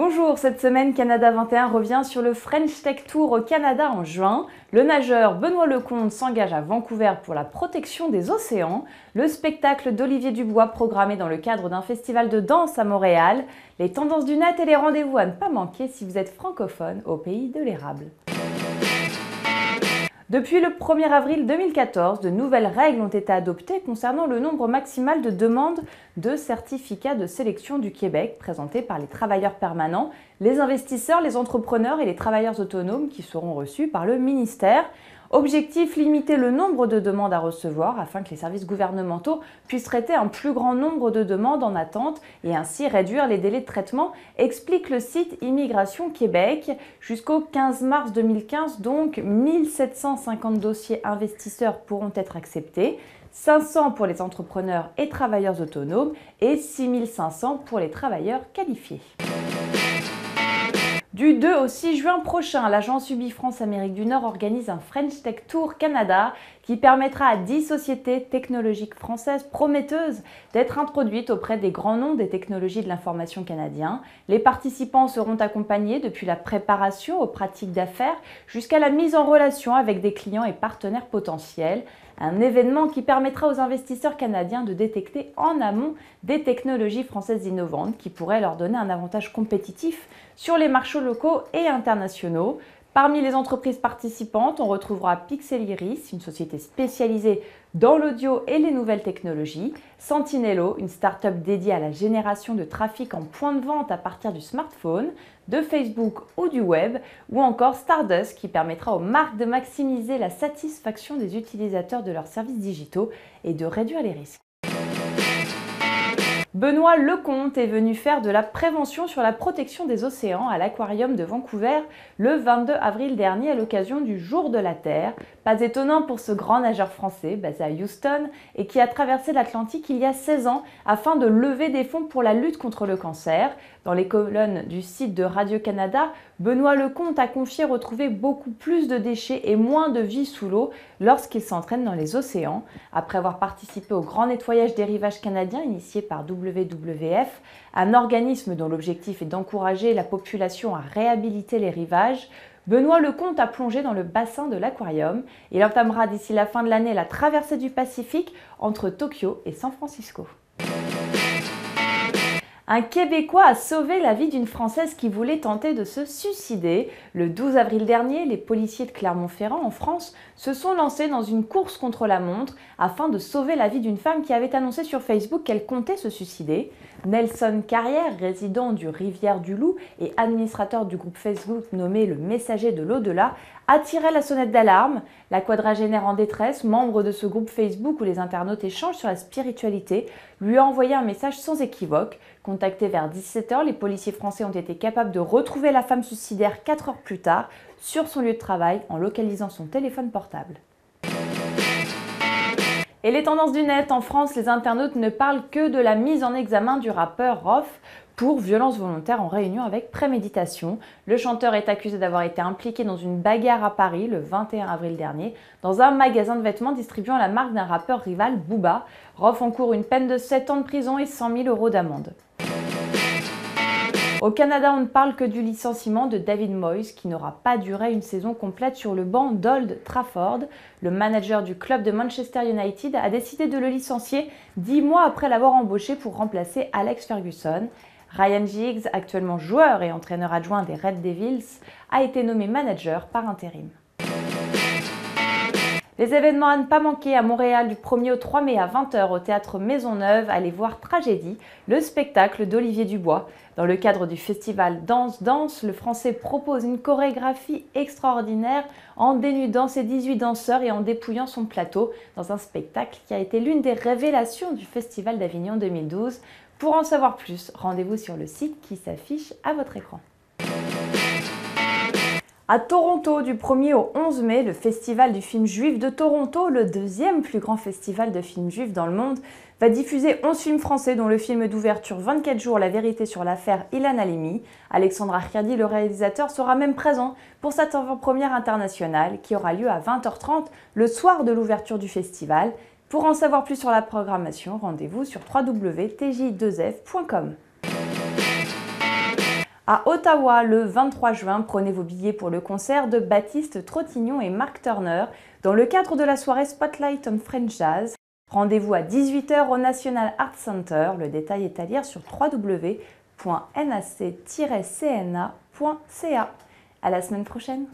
Bonjour, cette semaine Canada 21 revient sur le French Tech Tour au Canada en juin. Le nageur Benoît Lecomte s'engage à Vancouver pour la protection des océans. Le spectacle d'Olivier Dubois programmé dans le cadre d'un festival de danse à Montréal. Les tendances du net et les rendez-vous à ne pas manquer si vous êtes francophone au pays de l'érable. Depuis le 1er avril 2014, de nouvelles règles ont été adoptées concernant le nombre maximal de demandes de certificats de sélection du Québec présentées par les travailleurs permanents, les investisseurs, les entrepreneurs et les travailleurs autonomes qui seront reçus par le ministère. Objectif, limiter le nombre de demandes à recevoir afin que les services gouvernementaux puissent traiter un plus grand nombre de demandes en attente et ainsi réduire les délais de traitement, explique le site Immigration Québec. Jusqu'au 15 mars 2015, donc, 1750 dossiers investisseurs pourront être acceptés, 500 pour les entrepreneurs et travailleurs autonomes et 6500 pour les travailleurs qualifiés. Du 2 au 6 juin prochain, l'agence Ubi France Amérique du Nord organise un French Tech Tour Canada qui permettra à 10 sociétés technologiques françaises prometteuses d'être introduites auprès des grands noms des technologies de l'information canadiens. Les participants seront accompagnés depuis la préparation aux pratiques d'affaires jusqu'à la mise en relation avec des clients et partenaires potentiels. Un événement qui permettra aux investisseurs canadiens de détecter en amont des technologies françaises innovantes qui pourraient leur donner un avantage compétitif sur les marchés locaux et internationaux. Parmi les entreprises participantes, on retrouvera Pixel Iris, une société spécialisée dans l'audio et les nouvelles technologies, Sentinello, une start-up dédiée à la génération de trafic en point de vente à partir du smartphone, de Facebook ou du web, ou encore Stardust qui permettra aux marques de maximiser la satisfaction des utilisateurs de leurs services digitaux et de réduire les risques. Benoît Lecomte est venu faire de la prévention sur la protection des océans à l'aquarium de Vancouver le 22 avril dernier à l'occasion du Jour de la Terre. Pas étonnant pour ce grand nageur français basé à Houston et qui a traversé l'Atlantique il y a 16 ans afin de lever des fonds pour la lutte contre le cancer. Dans les colonnes du site de Radio-Canada, Benoît Lecomte a confié retrouver beaucoup plus de déchets et moins de vie sous l'eau lorsqu'il s'entraîne dans les océans. Après avoir participé au grand nettoyage des rivages canadiens initié par WWF, un organisme dont l'objectif est d'encourager la population à réhabiliter les rivages, Benoît Lecomte a plongé dans le bassin de l'aquarium. Il entamera d'ici la fin de l'année la traversée du Pacifique entre Tokyo et San Francisco. Un Québécois a sauvé la vie d'une Française qui voulait tenter de se suicider. Le 12 avril dernier, les policiers de Clermont-Ferrand, en France, se sont lancés dans une course contre la montre afin de sauver la vie d'une femme qui avait annoncé sur Facebook qu'elle comptait se suicider. Nelson Carrière, résident du Rivière-du-Loup et administrateur du groupe Facebook nommé Le Messager de l'Au-delà, a tiré la sonnette d'alarme. La quadragénaire en détresse, membre de ce groupe Facebook où les internautes échangent sur la spiritualité, lui a envoyé un message sans équivoque. Contactés vers 17 h, les policiers français ont été capables de retrouver la femme suicidaire 4 heures plus tard sur son lieu de travail en localisant son téléphone portable. Et les tendances du net, en France, les internautes ne parlent que de la mise en examen du rappeur Rof pour violence volontaire en réunion avec préméditation. Le chanteur est accusé d'avoir été impliqué dans une bagarre à Paris le 21 avril dernier dans un magasin de vêtements distribuant la marque d'un rappeur rival, Booba. Rof encourt une peine de 7 ans de prison et 100 000 € d'amende. Au Canada, on ne parle que du licenciement de David Moyes qui n'aura pas duré une saison complète sur le banc d'Old Trafford. Le manager du club de Manchester United a décidé de le licencier 10 mois après l'avoir embauché pour remplacer Alex Ferguson. Ryan Giggs, actuellement joueur et entraîneur adjoint des Red Devils, a été nommé manager par intérim. Les événements à ne pas manquer à Montréal du 1er au 3 mai à 20 h au Théâtre Maisonneuve, allez voir Tragédie, le spectacle d'Olivier Dubois. Dans le cadre du festival Danse, le Français propose une chorégraphie extraordinaire en dénudant ses 18 danseurs et en dépouillant son plateau dans un spectacle qui a été l'une des révélations du Festival d'Avignon 2012. Pour en savoir plus, rendez-vous sur le site qui s'affiche à votre écran. À Toronto, du 1er au 11 mai, le Festival du film juif de Toronto, le deuxième plus grand festival de films juifs dans le monde, va diffuser 11 films français dont le film d'ouverture 24 jours, La vérité sur l'affaire Ilan Halimi. Alexandre Arcadi, le réalisateur, sera même présent pour cette avant-première internationale qui aura lieu à 20 h 30 le soir de l'ouverture du festival. Pour en savoir plus sur la programmation, rendez-vous sur www.tj2f.com. À Ottawa, le 23 juin, prenez vos billets pour le concert de Baptiste Trottignon et Mark Turner dans le cadre de la soirée Spotlight on French Jazz. Rendez-vous à 18 h au National Arts Center. Le détail est à lire sur www.nac-cna.ca. À la semaine prochaine!